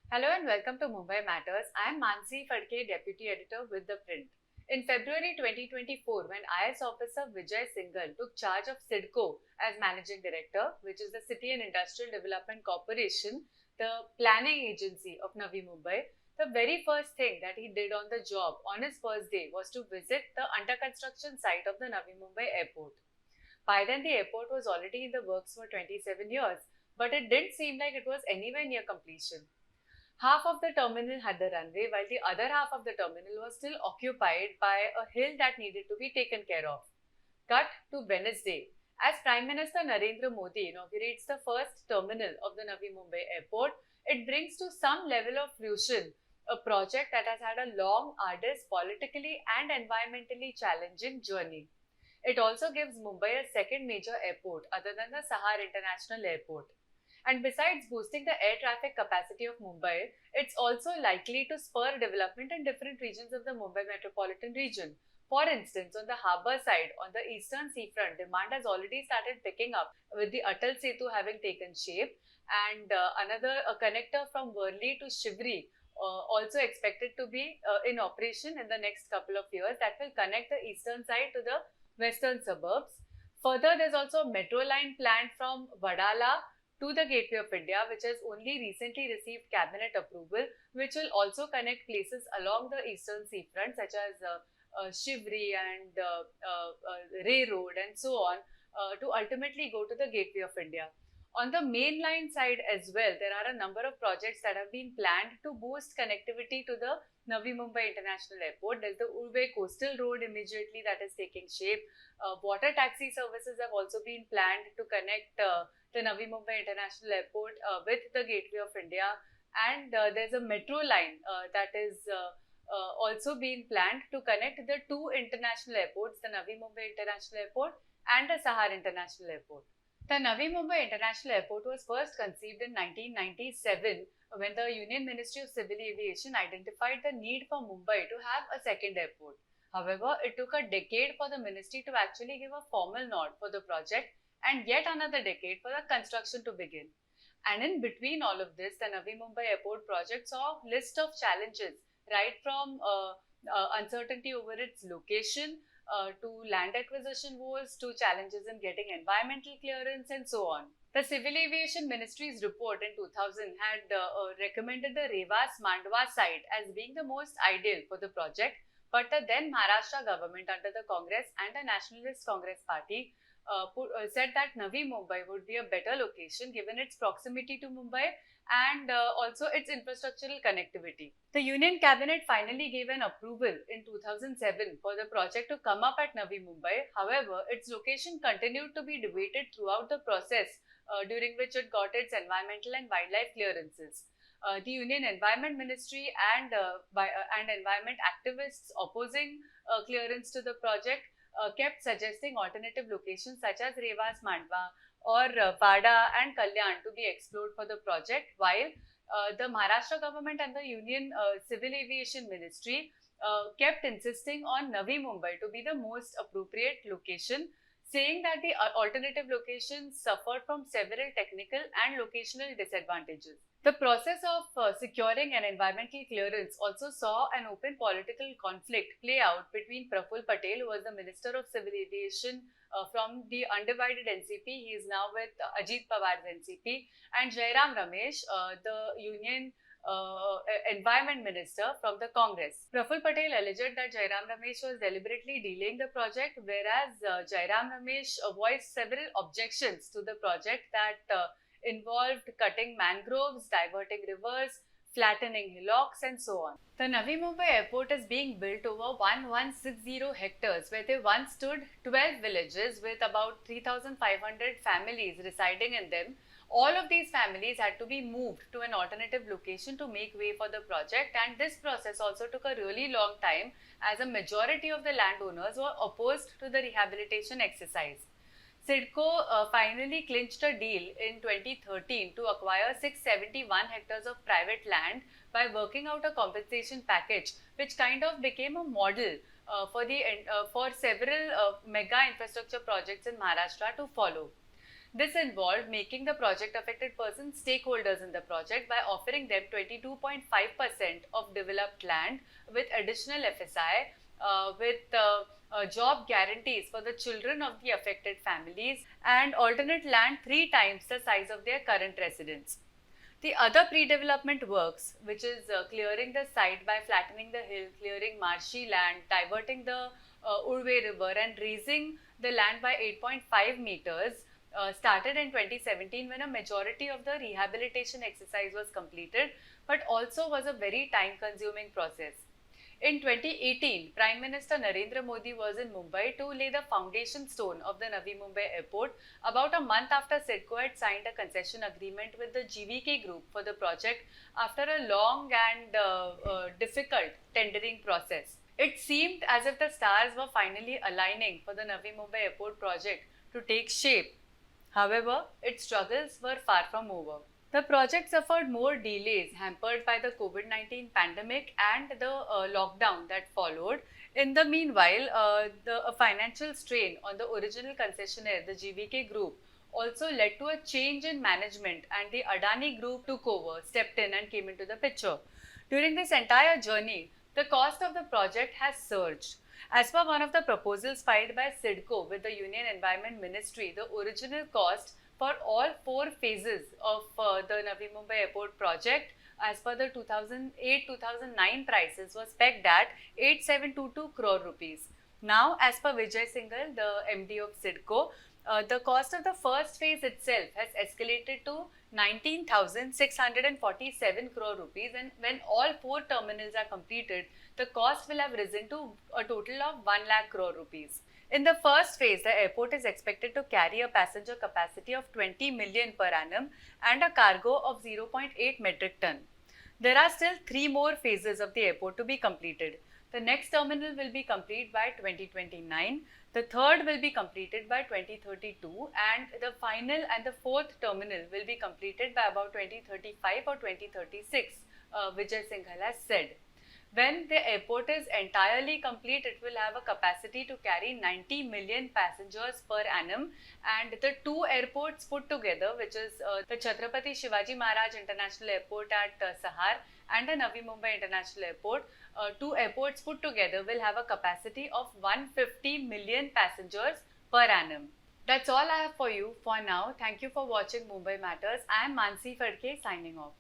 Hello and welcome to Mumbai Matters. I am Manasi Phadke, Deputy Editor with ThePrint. In February 2024, when IS officer Vijay Singhal took charge of CIDCO as Managing Director, which is the City and Industrial Development Corporation, the planning agency of Navi Mumbai, the very first thing that he did on the job on his first day was to visit the under construction site of the Navi Mumbai airport. By then, the airport was already in the works for 27 years, but it didn't seem like it was anywhere near completion. Half of the terminal had the runway, while the other half of the terminal was still occupied by a hill that needed to be taken care of. Cut to Wednesday. As Prime Minister Narendra Modi inaugurates the first terminal of the Navi Mumbai airport, it brings to some level of fruition a project that has had a long, arduous, politically and environmentally challenging journey. It also gives Mumbai a second major airport other than the Sahar International Airport. And besides boosting the air traffic capacity of Mumbai, it's also likely to spur development in different regions of the Mumbai metropolitan region. For instance, on the harbour side, on the eastern seafront, demand has already started picking up with the Atal Setu having taken shape, and another connector from Worli to Shivri also expected to be in operation in the next couple of years that will connect the eastern side to the western suburbs. Further, there's also a metro line planned from Vadala to the Gateway of India, which has only recently received cabinet approval, which will also connect places along the eastern seafront, such as Shivri and Ray Road and so on, to ultimately go to the Gateway of India. On the main line side as well, there are a number of projects that have been planned to boost connectivity to the Navi Mumbai International Airport. There's the Urve Coastal Road immediately that is taking shape. Water taxi services have also been planned to connect the Navi Mumbai International Airport with the Gateway of India. And there's a metro line that is also being planned to connect the two international airports, the Navi Mumbai International Airport and the Sahar International Airport. The Navi Mumbai International Airport was first conceived in 1997 when the Union Ministry of Civil Aviation identified the need for Mumbai to have a second airport. However, it took a decade for the ministry to actually give a formal nod for the project and yet another decade for the construction to begin. And in between all of this, the Navi Mumbai Airport project saw a list of challenges, right from uncertainty over its location, to land acquisition woes, to challenges in getting environmental clearance and so on. The Civil Aviation Ministry's report in 2000 had recommended the Revas Mandwa site as being the most ideal for the project, but the then Maharashtra government under the Congress and the Nationalist Congress Party said that Navi Mumbai would be a better location given its proximity to Mumbai and also its infrastructural connectivity. The Union Cabinet finally gave an approval in 2007 for the project to come up at Navi Mumbai. However, its location continued to be debated throughout the process, during which it got its environmental and wildlife clearances. The Union Environment Ministry and environment activists opposing clearance to the project kept suggesting alternative locations such as Revas Mandwa or Vada and Kalyan to be explored for the project, while the Maharashtra government and the Union Civil Aviation Ministry kept insisting on Navi Mumbai to be the most appropriate location, saying that the alternative locations suffered from several technical and locational disadvantages. The process of securing an environmental clearance also saw an open political conflict play out between Praful Patel, who was the Minister of Civil Aviation from the undivided NCP. He is now with Ajit Pawar's NCP, and Jairam Ramesh, the Union Environment Minister from the Congress. Praful Patel alleged that Jairam Ramesh was deliberately delaying the project, whereas Jairam Ramesh voiced several objections to the project that involved cutting mangroves, diverting rivers, flattening hillocks and so on. The Navi Mumbai airport is being built over 1160 hectares where there once stood 12 villages with about 3,500 families residing in them. All of these families had to be moved to an alternative location to make way for the project, and this process also took a really long time as a majority of the landowners were opposed to the rehabilitation exercise. CIDCO finally clinched a deal in 2013 to acquire 671 hectares of private land by working out a compensation package, which kind of became a model for several mega infrastructure projects in Maharashtra to follow. This involved making the project affected persons stakeholders in the project by offering them 22.5% of developed land with additional FSI, with job guarantees for the children of the affected families and alternate land 3 times the size of their current residence. The other pre-development works, which is clearing the site by flattening the hill, clearing marshy land, diverting the Urve river and raising the land by 8.5 meters, started in 2017 when a majority of the rehabilitation exercise was completed, but also was a very time-consuming process. In 2018, Prime Minister Narendra Modi was in Mumbai to lay the foundation stone of the Navi Mumbai airport about a month after CIDCO had signed a concession agreement with the GVK group for the project after a long and difficult tendering process. It seemed as if the stars were finally aligning for the Navi Mumbai airport project to take shape. However, its struggles were far from over. The project suffered more delays hampered by the COVID-19 pandemic and the lockdown that followed. In the meanwhile, the financial strain on the original concessionaire, the GVK group, also led to a change in management, and the Adani group took over, stepped in and came into the picture. During this entire journey, the cost of the project has surged. As per one of the proposals filed by CIDCO with the Union Environment Ministry, the original cost for all 4 phases of the Navi Mumbai Airport project, as per the 2008-2009 prices, was pegged at 8722 crore rupees. Now, as per Vijay Singhal, the MD of CIDCO, the cost of the first phase itself has escalated to 19,647 crore rupees, and when all 4 terminals are completed, the cost will have risen to a total of 1 lakh crore rupees. In the first phase, the airport is expected to carry a passenger capacity of 20 million per annum and a cargo of 0.8 metric ton. There are still 3 more phases of the airport to be completed. The next terminal will be complete by 2029, the third will be completed by 2032, and the final and the 4th terminal will be completed by about 2035 or 2036, Vijay Singhal has said. When the airport is entirely complete, it will have a capacity to carry 90 million passengers per annum, and the 2 airports put together, which is the Chhatrapati Shivaji Maharaj International Airport at Sahar and the Navi Mumbai International Airport, 2 airports put together will have a capacity of 150 million passengers per annum. That's all I have for you for now. Thank you for watching Mumbai Matters. I am Manasi Phadke signing off.